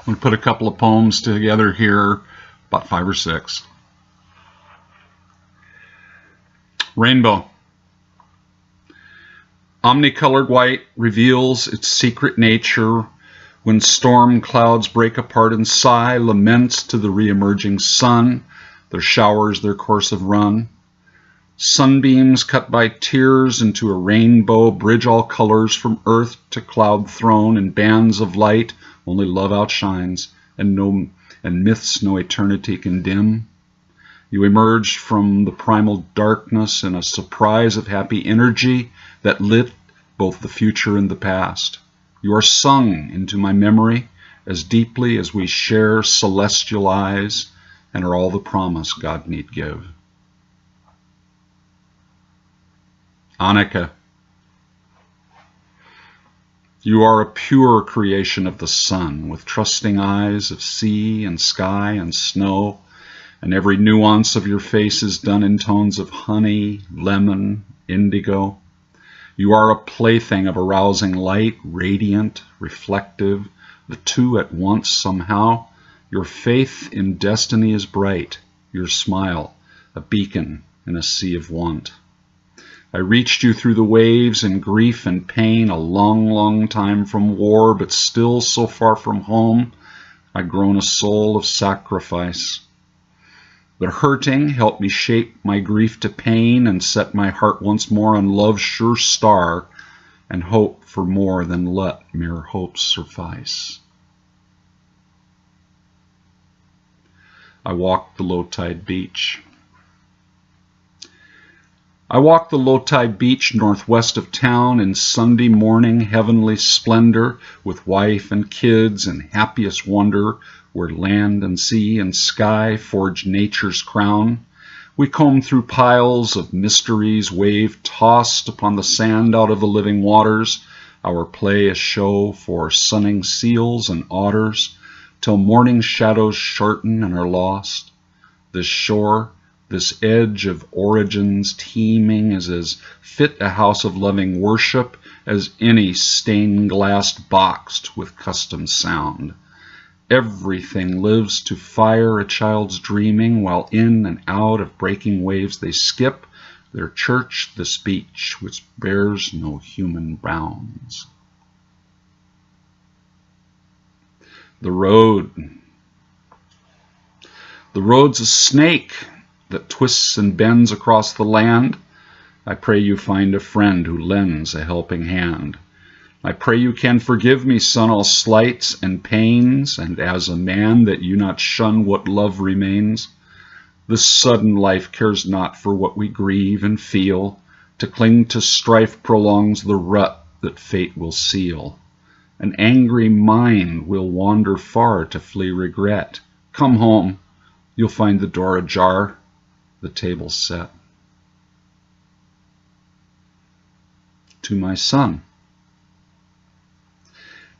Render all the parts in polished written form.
I'm going to put a couple of poems together here, about 5 or 6. Rainbow. Omnicolored white reveals its secret nature when storm clouds break apart and sigh laments to the re-emerging sun, their showers their course have run. Sunbeams cut by tears into a rainbow bridge all colors from earth to cloud throne in bands of light only love outshines and myths no eternity can dim. You emerge from the primal darkness in a surprise of happy energy that lit both the future and the past. You are sung into my memory as deeply as we share celestial eyes and are all the promise God need give. Annika. You are a pure creation of the sun, with trusting eyes of sea and sky and snow, and every nuance of your face is done in tones of honey, lemon, indigo. You are a plaything of arousing light, radiant, reflective, the two at once somehow. Your faith in destiny is bright, your smile a beacon in a sea of want. I reached you through the waves in grief and pain, a long, long time from war, but still so far from home. I'd grown a soul of sacrifice. The hurting helped me shape my grief to pain and set my heart once more on love's sure star and hope for more than let mere hopes suffice. I walked the low-tide beach. I walked the low-tide beach northwest of town in Sunday morning heavenly splendor with wife and kids in happiest wonder where land and sea and sky forge nature's crown. We comb through piles of mysteries, wave tossed upon the sand out of the living waters, our play a show for sunning seals and otters, till morning shadows shorten and are lost. This shore, this edge of origins teeming is as fit a house of loving worship as any stained-glassed boxed with custom sound. Everything lives to fire a child's dreaming, while in and out of breaking waves they skip, their church this beach which bears no human bounds. The road. The road's a snake that twists and bends across the land. I pray you find a friend who lends a helping hand. I pray you can forgive me, son, all slights and pains, and as a man that you not shun what love remains. This sudden life cares not for what we grieve and feel. To cling to strife prolongs the rut that fate will seal. An angry mind will wander far to flee regret. Come home, you'll find the door ajar, the table set. To my son.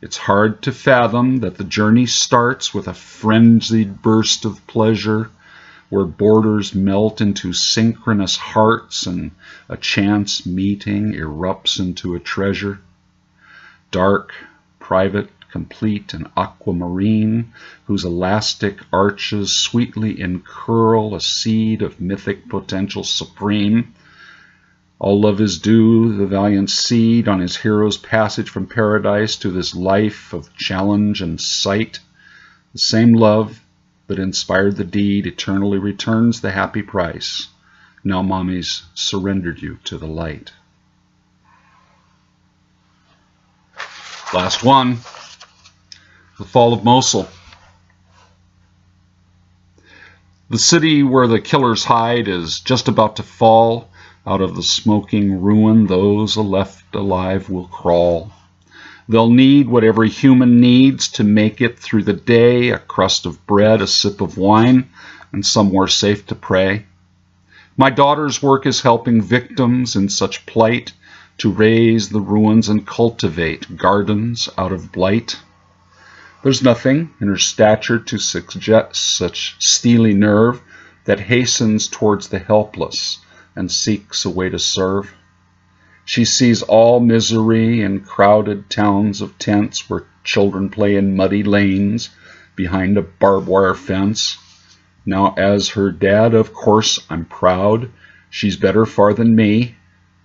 It's hard to fathom that the journey starts with a frenzied burst of pleasure, where borders melt into synchronous hearts and a chance meeting erupts into a treasure. Dark, private, complete, and aquamarine, whose elastic arches sweetly encurl a seed of mythic potential supreme. All love is due the valiant seed on his hero's passage from paradise to this life of challenge and sight. The same love that inspired the deed eternally returns the happy price. Now mommy's surrendered you to the light. Last one. The fall of Mosul. The city where the killers hide is just about to fall. Out of the smoking ruin, those left alive will crawl. They'll need what every human needs to make it through the day, a crust of bread, a sip of wine, and somewhere safe to pray. My daughter's work is helping victims in such plight to raise the ruins and cultivate gardens out of blight. There's nothing in her stature to suggest such steely nerve that hastens towards the helpless and seeks a way to serve. She sees all misery in crowded towns of tents where children play in muddy lanes behind a barbed wire fence. Now as her dad, of course, I'm proud. She's better far than me,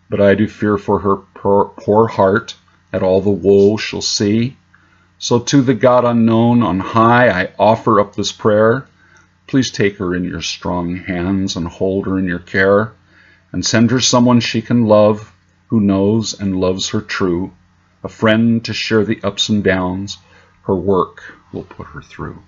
but I do fear for her poor heart at all the woe she'll see. So to the God unknown on high I offer up this prayer. Please take her in your strong hands and hold her in your care, and send her someone she can love, who knows and loves her true, a friend to share the ups and downs her work will put her through.